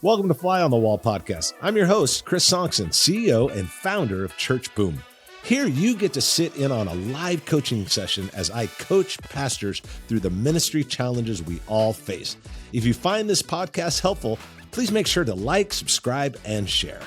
Welcome to Fly on the Wall podcast. I'm your host, Chris Sonksen, CEO and founder of Church Boom. Here you get to sit in on a live coaching session as I coach pastors through the ministry challenges we all face. If you find this podcast helpful, please make sure to like, subscribe, and share.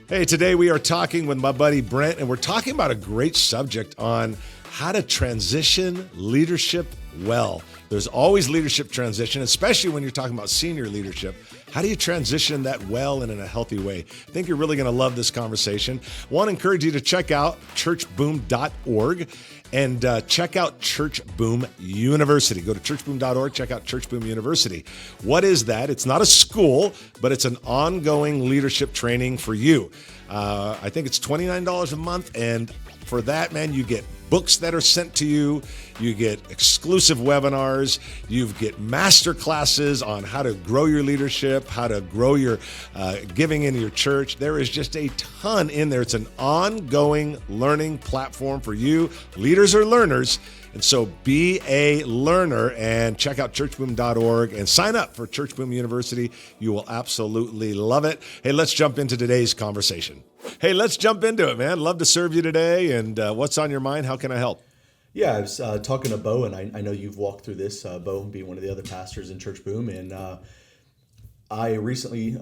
Hey, today we are talking with my buddy Brent, and we're talking about a great subject on how to transition leadership well. There's always leadership transition, especially when you're talking about senior leadership. How do you transition that well and in a healthy way? I think you're really going to love this conversation. I want to encourage you to check out churchboom.org and check out Church Boom University. Go to churchboom.org, check out Church Boom University. What is that? It's not a school, but it's an ongoing leadership training for you. I think it's $29 a month, and for that, man, you get books that are sent to you, you get exclusive webinars, you get master classes on how to grow your leadership, how to grow your giving in your church. There is just a ton in there. It's an ongoing learning platform for you. Leaders are learners. And so be a learner and check out churchboom.org and sign up for Church Boom University. You will absolutely love it. Hey, let's jump into today's conversation. Hey, let's jump into it, man. Love to serve you today. And what's on your mind? How can I help? Yeah, I was talking to Bo, and I know you've walked through this, Bo being one of the other pastors in Church Boom. And I recently,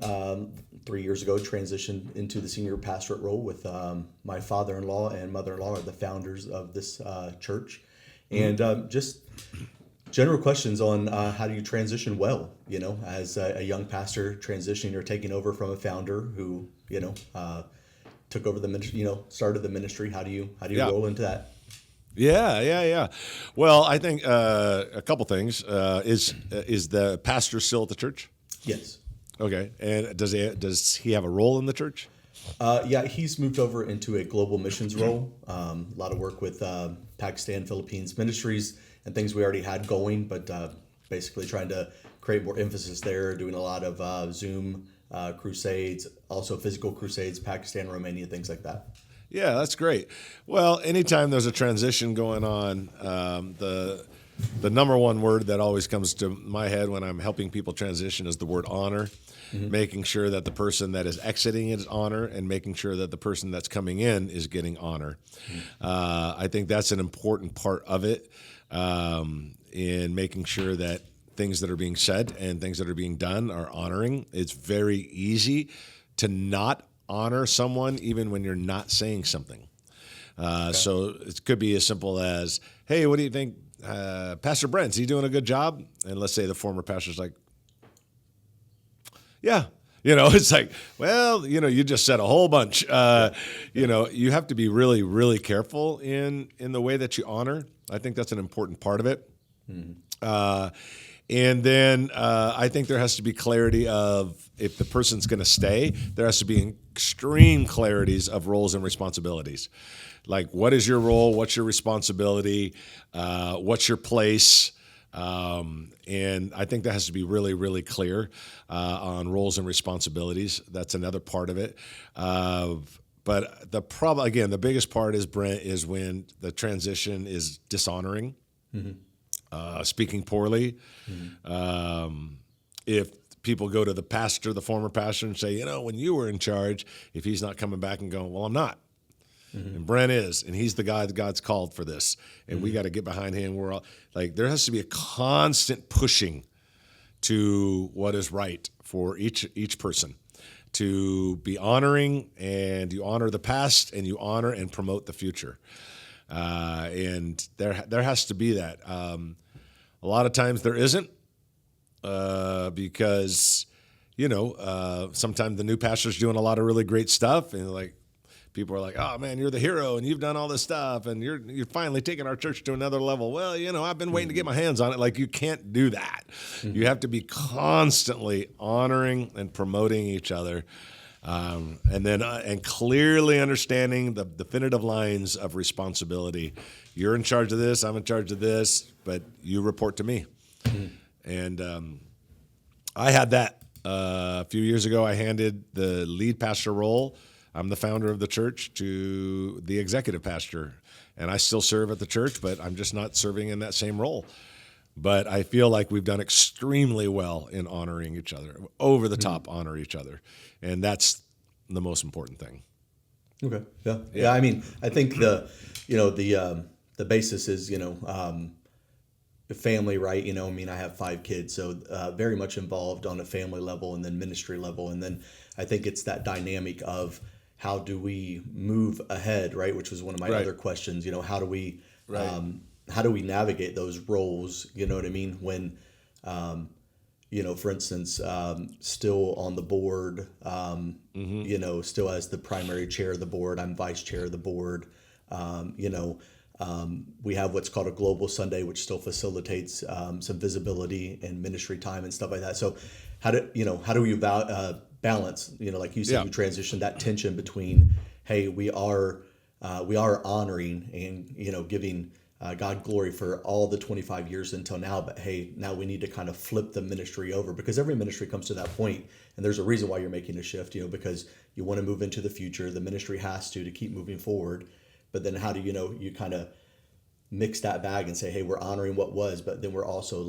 3 years ago, transitioned into the senior pastorate role with my father-in-law and mother-in-law are the founders of this church. And just general questions on how do you transition well, you know, as a young pastor transitioning or taking over from a founder who, you know, took over the ministry, you know, started the ministry. How do you roll into that? Yeah. Well, I think a couple things. Is the pastor still at the church? Yes. Okay. And does he have a role in the church? Yeah, he's moved over into a global missions role. A lot of work with Pakistan, Philippines ministries and things we already had going, but basically trying to create more emphasis there, doing a lot of Zoom crusades, also physical crusades, Pakistan, Romania, things like that. Yeah, that's great. Well, anytime there's a transition going on, the number one word that always comes to my head when I'm helping people transition is the word honor. Mm-hmm. Making sure that the person that is exiting is honor and making sure that the person that's coming in is getting honor. Mm-hmm. I think that's an important part of it in making sure that things that are being said and things that are being done are honoring. It's very easy to not honor someone even when you're not saying something. Okay. So it could be as simple as, hey, what do you think? Pastor Brent, is he doing a good job? And let's say the former pastor's like, yeah. You know, it's like, well, you know, you just said a whole bunch. You know, you have to be really, really careful in the way that you honor. I think that's an important part of it. Mm-hmm. And then I think there has to be clarity of if the person's going to stay, there has to be extreme clarities of roles and responsibilities. Like, what is your role? What's your responsibility? What's your place? And I think that has to be really, really clear on roles and responsibilities. That's another part of it. But the biggest part is, Brent, is when the transition is dishonoring, mm-hmm. Speaking poorly. Mm-hmm. If people go to the pastor, the former pastor, and say, you know, when you were in charge, if he's not coming back and going, well, I'm not. Mm-hmm. And Brent is, and he's the guy that God's called for this, and mm-hmm. we got to get behind him. We're all like, there has to be a constant pushing to what is right for each person, to be honoring, and you honor the past, and you honor and promote the future, and there has to be that. A lot of times there isn't, because you know sometimes the new pastor's doing a lot of really great stuff, and like. People are like, oh, man, you're the hero, and you've done all this stuff, and you're finally taking our church to another level. Well, you know, I've been waiting to get my hands on it. Like, you can't do that. Mm-hmm. You have to be constantly honoring and promoting each other, and then and clearly understanding the definitive lines of responsibility. You're in charge of this. I'm in charge of this, but you report to me. Mm-hmm. And I had that a few years ago. I handed the lead pastor role. I'm the founder of the church to the executive pastor, and I still serve at the church, but I'm just not serving in that same role. but I feel like we've done extremely well in honoring each other, over the top honor each other. And that's the most important thing. Okay. Yeah. I mean, I think the basis is, the family, right? I mean, I have 5 kids, so very much involved on a family level and then ministry level. And then I think it's that dynamic of how do we move ahead, right? Which was one of my other questions, how do we, how do we navigate those roles? You know what I mean? When, for instance, still on the board, still as the primary chair of the board, I'm vice chair of the board. We have what's called a global Sunday, which still facilitates some visibility and ministry time and stuff like that. So how do we balance, like you said, you transition that tension between, hey, we are honoring and, giving God glory for all the 25 years until now. But hey, now we need to kind of flip the ministry over, because every ministry comes to that point, and there's a reason why you're making a shift, because you want to move into the future. The ministry has to keep moving forward. But then how do you kind of mix that bag and say, hey, we're honoring what was, but then we're also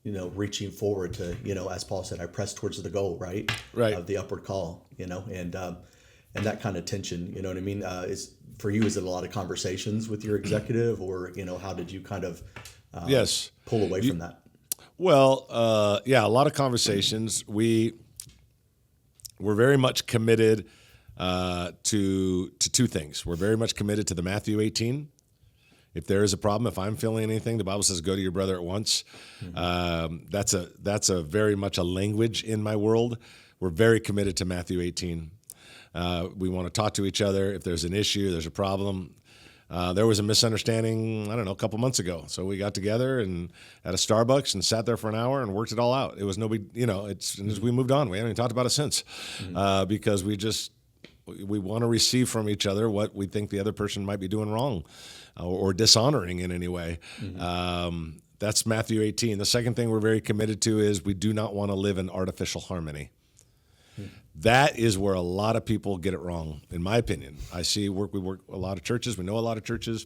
reaching forward to, as Paul said, I press towards the goal, right? Of the upward call, and that kind of tension, you know what I mean? Is for you, is it a lot of conversations with your executive, or, how did you kind of pull away from that? Well, a lot of conversations. We're very much committed to 2 things. We're very much committed to the Matthew 18. If there is a problem, if I'm feeling anything, the Bible says, go to your brother at once. That's a very much a language in my world. We're very committed to Matthew 18. We want to talk to each other. If there's an issue, there's a problem. There was a misunderstanding, I don't know, a couple months ago. So we got together and at a Starbucks and sat there for an hour and worked it all out. It was no big, and as we moved on, we haven't even talked about it since, because we want to receive from each other what we think the other person might be doing wrong or dishonoring in any way. That's Matthew 18. The second thing we're very committed to is we do not want to live in artificial harmony. That is where a lot of people get it wrong, in my opinion. We work a lot of churches. We know a lot of churches.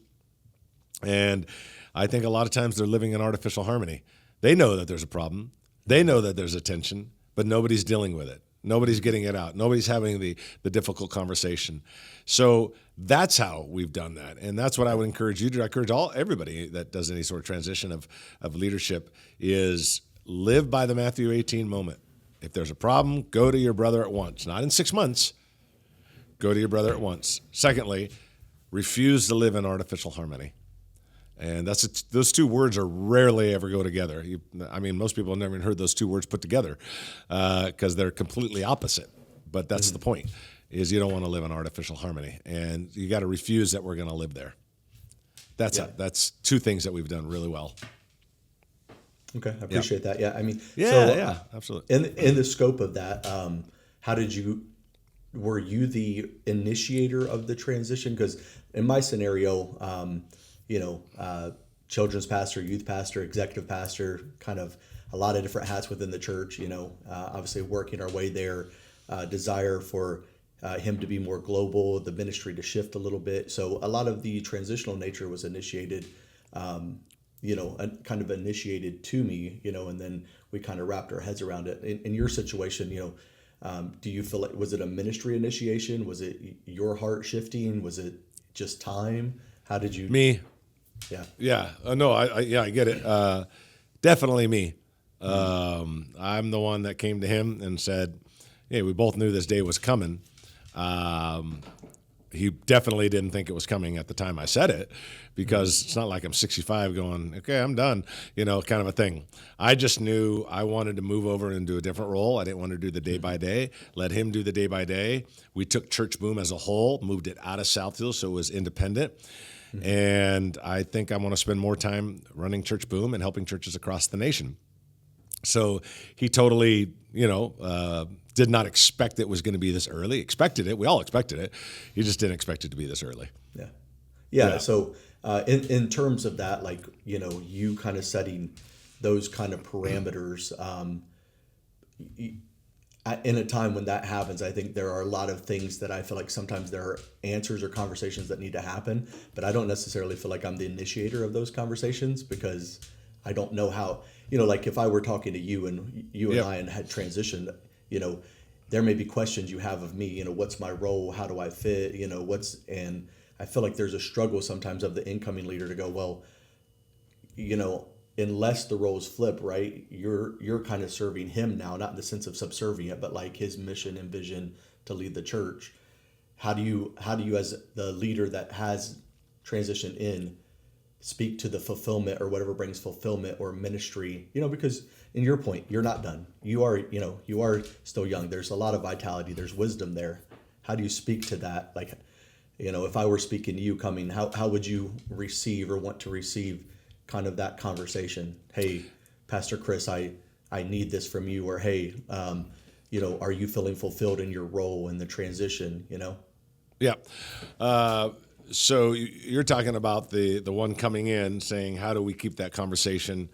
And I think a lot of times they're living in artificial harmony. They know that there's a problem. They know that there's a tension, but nobody's dealing with it. Nobody's getting it out. Nobody's having the difficult conversation. So that's how we've done that. And that's what I would encourage you to do. I encourage everybody that does any sort of transition of leadership is live by the Matthew 18 moment. If there's a problem, go to your brother at once. Not in 6 months. Go to your brother at once. Secondly, refuse to live in artificial harmony. And those 2 words are rarely ever go together. Most people have never even heard those 2 words put together because they're completely opposite. But that's the point, is you don't want to live in artificial harmony. And you got to refuse that we're going to live there. That's 2 things that we've done really well. Okay, I appreciate that. Yeah, absolutely. In the scope of that, were you the initiator of the transition? Because in my scenario, children's pastor, youth pastor, executive pastor, kind of a lot of different hats within the church, obviously working our way there, desire for him to be more global, the ministry to shift a little bit. So a lot of the transitional nature was initiated, kind of initiated to me, and then we kind of wrapped our heads around it. In your situation, do you feel like, was it a ministry initiation? Was it your heart shifting? Was it just time? How did you? Me. Yeah. Yeah. No, I get it. Definitely me. I'm the one that came to him and said, hey, we both knew this day was coming. He definitely didn't think it was coming at the time I said it, because it's not like I'm 65 going, okay, I'm done, kind of a thing. I just knew I wanted to move over and do a different role. I didn't want to do the day by day. Let him do the day by day. We took Church Boom as a whole, moved it out of Southfield so it was independent. And I think I want to spend more time running Church Boom and helping churches across the nation. So he totally, did not expect it was going to be this early. Expected it. We all expected it. He just didn't expect it to be this early. Yeah. So in terms of that, you kind of setting those kind of parameters, in a time when that happens, I think there are a lot of things that I feel like sometimes there are answers or conversations that need to happen, but I don't necessarily feel like I'm the initiator of those conversations, because I don't know how, like if I were talking to you and you and I and had transitioned, there may be questions you have of me, what's my role? How do I fit? And I feel like there's a struggle sometimes of the incoming leader to go, well, unless the roles flip, right, you're kind of serving him now, not in the sense of subservient, but like his mission and vision to lead the church. How do you as the leader that has transitioned in speak to the fulfillment or whatever brings fulfillment or ministry, because in your point, you're not done. You are still young. There's a lot of vitality. There's wisdom there. How do you speak to that? Like, if I were speaking to you coming, how would you receive or want to receive kind of that conversation? Hey, Pastor Chris, I need this from you. Or, hey, are you feeling fulfilled in your role in the transition, Yeah. So you're talking about the one coming in saying, how do we keep that conversation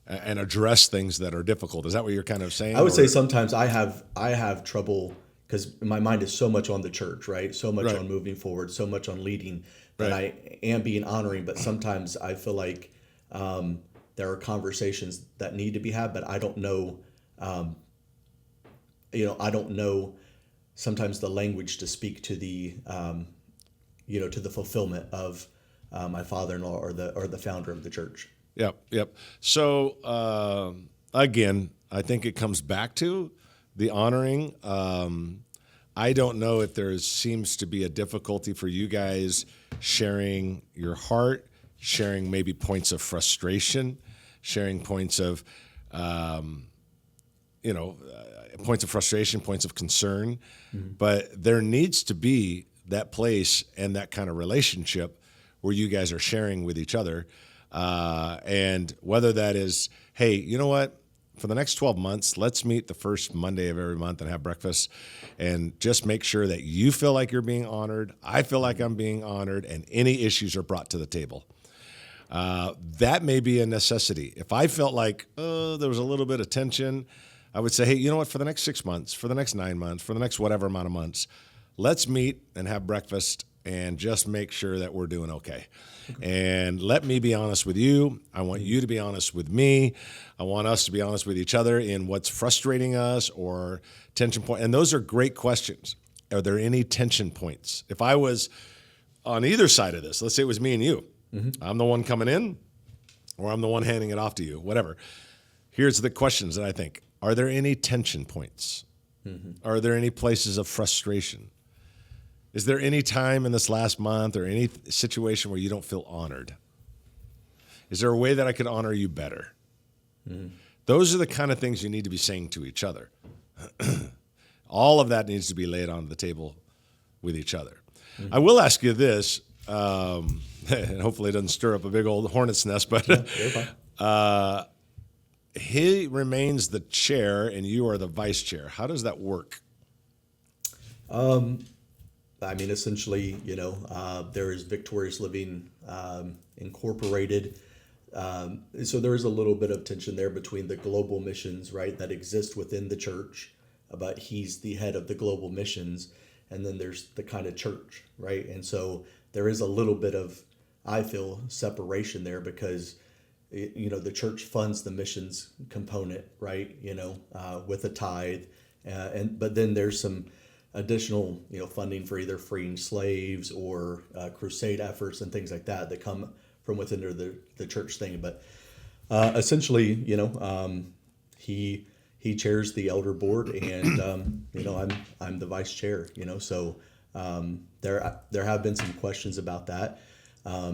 and address things that are difficult? Is that what you're kind of saying? I would say sometimes I have trouble because my mind is so much on the church, right? So much on moving forward, so much on leading that I am being honoring. But sometimes I feel like there are conversations that need to be had, but I don't know, I don't know sometimes the language to speak to the to the fulfillment of my father-in-law or the founder of the church. Yep. So again, I think it comes back to the honoring. I don't know if there seems to be a difficulty for you guys sharing your heart, sharing maybe points of frustration, sharing points of points of frustration, points of concern. Mm-hmm. But there needs to be that place and that kind of relationship where you guys are sharing with each other. And whether that is, hey, you know what? For the next 12 months, let's meet the first Monday of every month and have breakfast and just make sure that you feel like you're being honored. I feel like I'm being honored, and any issues are brought to the table. That may be a necessity. If I felt like, there was a little bit of tension, I would say, hey, you know what? For the next 6 months, for the next 9 months, for the next whatever amount of months, let's meet and have breakfast and just make sure that we're doing okay. And let me be honest with you. I want you to be honest with me. I want us to be honest with each other in what's frustrating us or tension point. And those are great questions. Are there any tension points? If I was on either side of this, let's say it was me and you. Mm-hmm. I'm the one coming in or I'm the one handing it off to you, whatever. Here's the questions that I think. Are there any tension points? Mm-hmm. Are there any places of frustration? Is there any time in this last month or any situation where you don't feel honored? Is there a way that I could honor you better? Mm-hmm. Those are the kind of things you need to be saying to each other. All of that needs to be laid on the table with each other. Mm-hmm. I will ask you this, and hopefully it doesn't stir up a big old hornet's nest, but he remains the chair and you are the vice chair. How does that work? I mean, essentially, there is Victorious Living Incorporated. So there is a little bit of tension there between the global missions, right, that exist within the church, but he's the head of the global missions. And then there's the kind of church, right? And so there is a little bit of, I feel, separation there because, the church funds the missions component, right, with a tithe. But then there's some additional, funding for either freeing slaves or crusade efforts and things like that come from within the church thing. But essentially, he chairs the elder board, and I'm the vice chair. So there have been some questions about that,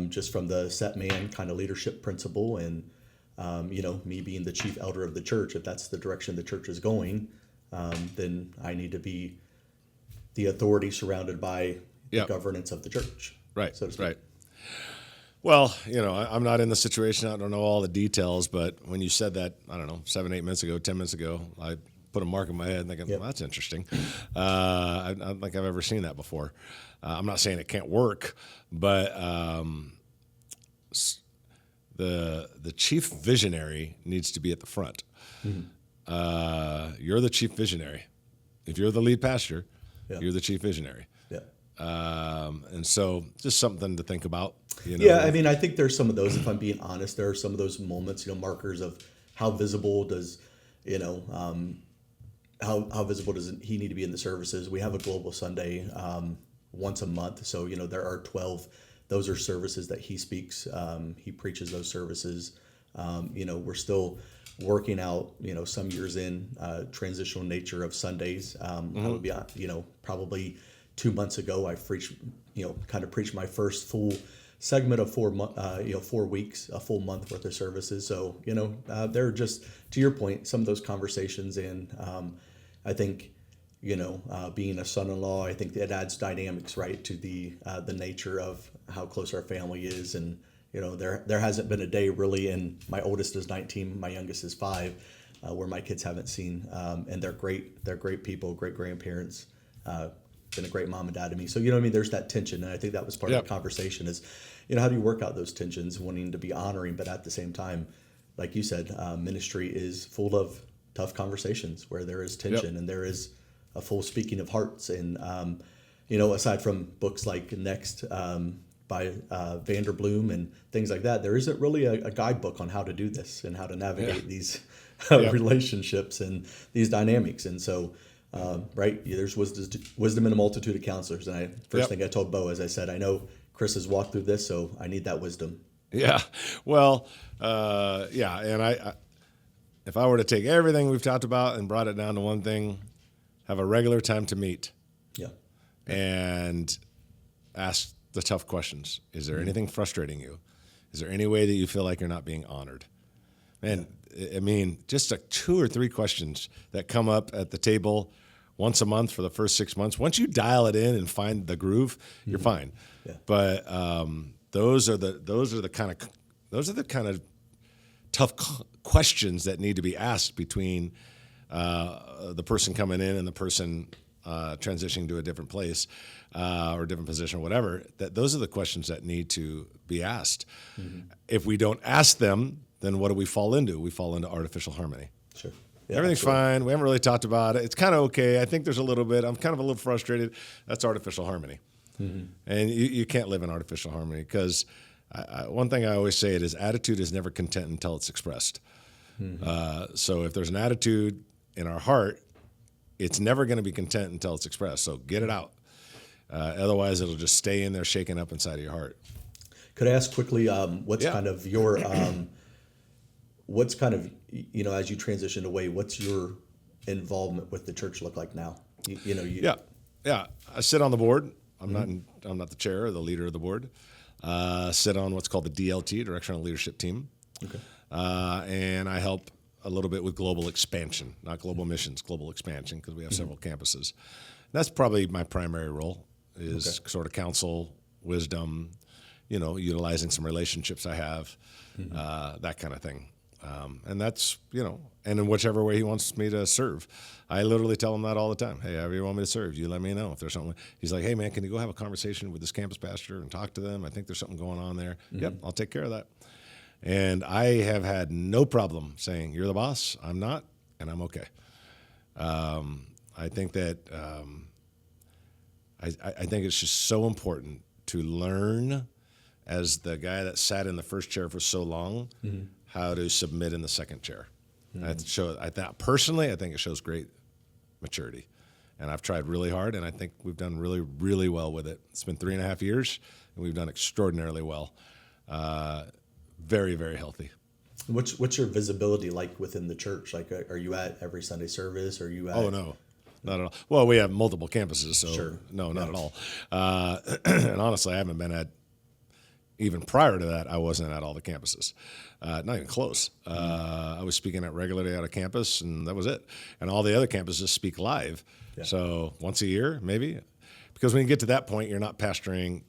just from the set man kind of leadership principle, and me being the chief elder of the church. If that's the direction the church is going, then I need to be the authority surrounded by the governance of the church. Right, so to speak. Right. Well, I'm not in the situation. I don't know all the details, but when you said that, I don't know, 7, 8 minutes ago, 10 minutes ago, I put a mark in my head thinking, well, that's interesting. I don't think I've ever seen that before. I'm not saying it can't work, but the chief visionary needs to be at the front. Mm-hmm. You're the chief visionary. If you're the lead pastor, you're the chief visionary. Yeah. And so just something to think about. Yeah, I mean, I think there's some of those, if I'm being honest, there are some of those moments, markers of how visible does, how visible does he need to be in the services. We have a global Sunday once a month. So, there are 12. Those are services that he speaks. He preaches those services. We're still working out, some years in, transitional nature of Sundays. I would be, probably 2 months ago, I preached, kind of preached my first full segment of 4 weeks, a full month worth of services. So, they're just, to your point, some of those conversations. And I think, being a son-in-law, I think it adds dynamics, right, to the nature of how close our family is. And, there hasn't been a day really, and my oldest is 19, my youngest is 5, where my kids haven't seen. And they're great people, great grandparents, been a great mom and dad to me. So, there's that tension. And I think that was part of the conversation is, how do you work out those tensions, wanting to be honoring, but at the same time, like you said, ministry is full of tough conversations where there is tension and there is a full speaking of hearts. And, aside from books like Next by Vanderbloom and things like that, there isn't really a guidebook on how to do this and how to navigate these relationships and these dynamics. And so, there's wisdom in a multitude of counselors. And first thing I told Bo, as I said, I know Chris has walked through this, so I need that wisdom. Yeah. Well, and I if I were to take everything we've talked about and brought it down to one thing, have a regular time to meet. Yeah. And ask the tough questions. Is there anything frustrating you? Is there any way that you feel like you're not being honored? And I mean, just 2 or 3 questions that come up at the table once a month for the first 6 months. Once you dial it in and find the groove, you're fine. Yeah. But those are the kind of tough questions that need to be asked between the person coming in and the person transitioning to a different place or a different position or whatever. Those are the questions that need to be asked. Mm-hmm. If we don't ask them, then what do we fall into? We fall into artificial harmony. Sure. Yeah, everything's fine. We haven't really talked about it. It's kind of okay. I think there's a little bit. I'm kind of a little frustrated. That's artificial harmony. Mm-hmm. And you can't live in artificial harmony because one thing I always say is attitude is never content until it's expressed. Mm-hmm. So if there's an attitude in our heart, it's never going to be content until it's expressed. So get it out. Otherwise, it'll just stay in there shaking up inside of your heart. Could I ask quickly what's kind of your as you transition away, what's your involvement with the church look like now? Yeah. I sit on the board. I'm not the chair or the leader of the board. Sit on what's called the DLT, Directional Leadership Team. Okay. And I help a little bit with global expansion, not global missions, global expansion, because we have several campuses. That's probably my primary role is sort of counsel, wisdom, utilizing some relationships I have, that kind of thing. And that's, and in whichever way he wants me to serve. I literally tell him that all the time. Hey, however you want me to serve, you let me know if there's something. He's like, hey, man, can you go have a conversation with this campus pastor and talk to them? I think there's something going on there. Mm-hmm. Yep, I'll take care of that. And I have had no problem saying, you're the boss, I'm not, and I'm okay. I think that I think it's just so important to learn as the guy that sat in the first chair for so long, how to submit in the second chair. Personally, I think it shows great maturity. And I've tried really hard, and I think we've done really, really well with it. It's been 3.5 years, and we've done extraordinarily well. Very, very healthy. What's your visibility like within the church? Like, are you at every Sunday service? Are you at... Oh, no. Not at all. Well, we have multiple campuses, so not at all. And honestly, I haven't been at, even prior to that, I wasn't at all the campuses. Not even close. I was speaking at regularly at a campus, and that was it. And all the other campuses speak live. Yeah. So once a year, maybe. Because when you get to that point, you're not pastoring.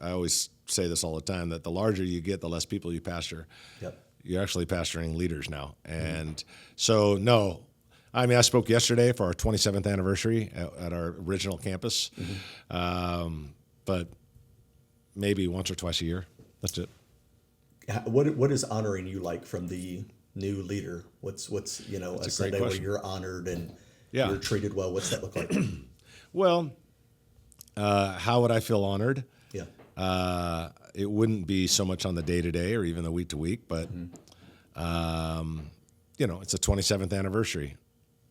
I always say this all the time, that the larger you get, the less people you pastor. Yep. You're actually pastoring leaders now. And so, no. I mean, I spoke yesterday for our 27th anniversary at our original campus, but maybe once or twice a year. That's it. What is honoring you like from the new leader? What's a Sunday where you're honored and you're treated well? What's that look like? Well, How would I feel honored? Yeah. It wouldn't be so much on the day-to-day or even the week-to-week, but, it's the 27th anniversary.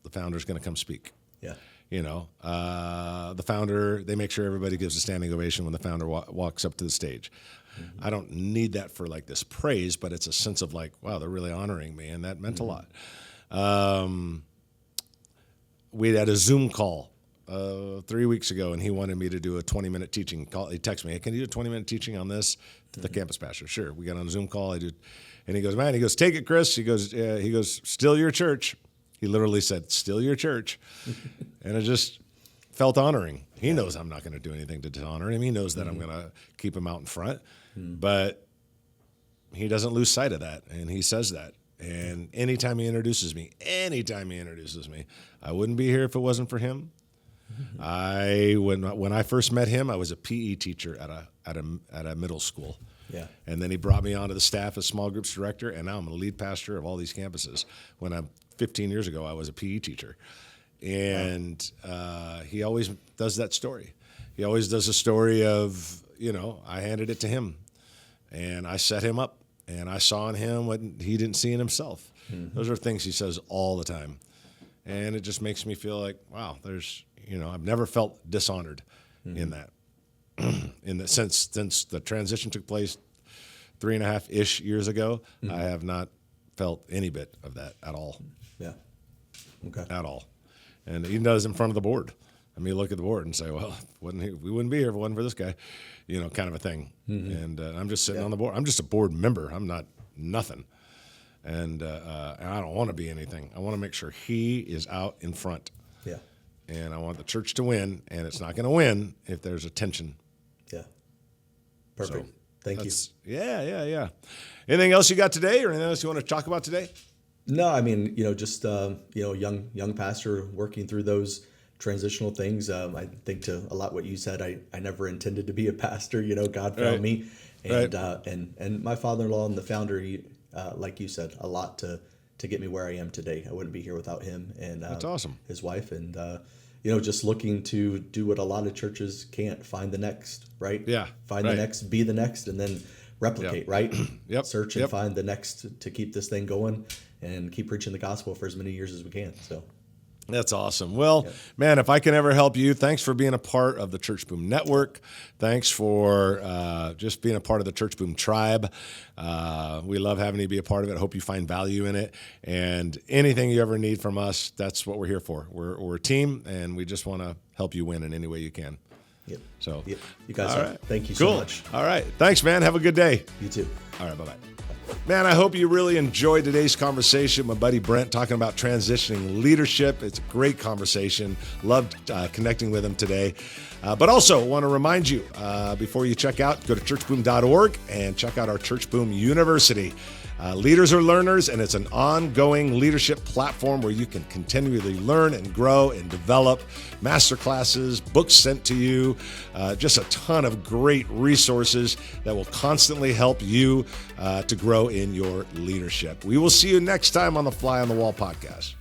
The founder's going to come speak. Yeah. The founder, they make sure everybody gives a standing ovation when the founder walks up to the stage. Mm-hmm. I don't need that for like this praise, but it's a sense of like, wow, they're really honoring me, and that meant a lot. We had a Zoom call 3 weeks ago, and he wanted me to do a 20-minute teaching call. He texted me, hey, can you do a 20-minute teaching on this to the campus pastor? Sure. We got on a Zoom call. And he goes, take it, Chris. He goes, still your church. He literally said, still your church. And it just felt honoring. He knows I'm not going to do anything to dishonor him. He knows that I'm going to keep him out in front. But he doesn't lose sight of that, and he says that. And anytime he introduces me, I wouldn't be here if it wasn't for him. When I first met him, I was a PE teacher at a middle school. Yeah. And then he brought me onto the staff as small groups director, and now I'm a lead pastor of all these campuses. When 15 years ago, I was a PE teacher. And he always does that story. He always does a story of, I handed it to him, and I set him up, and I saw in him what he didn't see in himself. Mm-hmm. Those are things he says all the time. And it just makes me feel like, wow, I've never felt dishonored in that. In the sense, since the transition took place 3.5-ish years ago, I have not felt any bit of that at all. Yeah. Okay. At all. And he does in front of the board. I mean, look at the board and say, well, we wouldn't be here if it wasn't for this guy, kind of a thing. Mm-hmm. And I'm just sitting on the board. I'm just a board member. I'm not nothing. And I don't want to be anything. I want to make sure he is out in front. Yeah. And I want the church to win, and it's not going to win if there's a tension. Yeah. Perfect. So Thank you. Yeah. Anything else you got today, or anything else you want to talk about today? No, I mean, just young pastor working through those transitional things. I think to a lot what you said. I never intended to be a pastor. God found me, and and my father-in-law and the founder, he, like you said, a lot to get me where I am today. I wouldn't be here without him and that's awesome. His wife, and just looking to do what a lot of churches can't, find the next, right? Yeah, find the next, be the next, and then replicate, right? Yep. Search and find the next to keep this thing going and keep preaching the gospel for as many years as we can. So that's awesome. Well, man, if I can ever help you, thanks for being a part of the Church Boom Network. Thanks for just being a part of the Church Boom tribe. We love having you be a part of it. I hope you find value in it. And anything you ever need from us, that's what we're here for. We're a team, and we just want to help you win in any way you can. Yep. So, you guys are. Right. Thank you so much. All right. Thanks, man. Have a good day. You too. All right. Bye-bye. Man, I hope you really enjoyed today's conversation with my buddy Brent talking about transitioning leadership. It's a great conversation. Loved connecting with him today. But also want to remind you, before you check out, go to churchboom.org and check out our Church Boom University. Leaders are learners, and it's an ongoing leadership platform where you can continually learn and grow and develop masterclasses, books sent to you, just a ton of great resources that will constantly help you to grow in your leadership. We will see you next time on the Fly on the Wall podcast.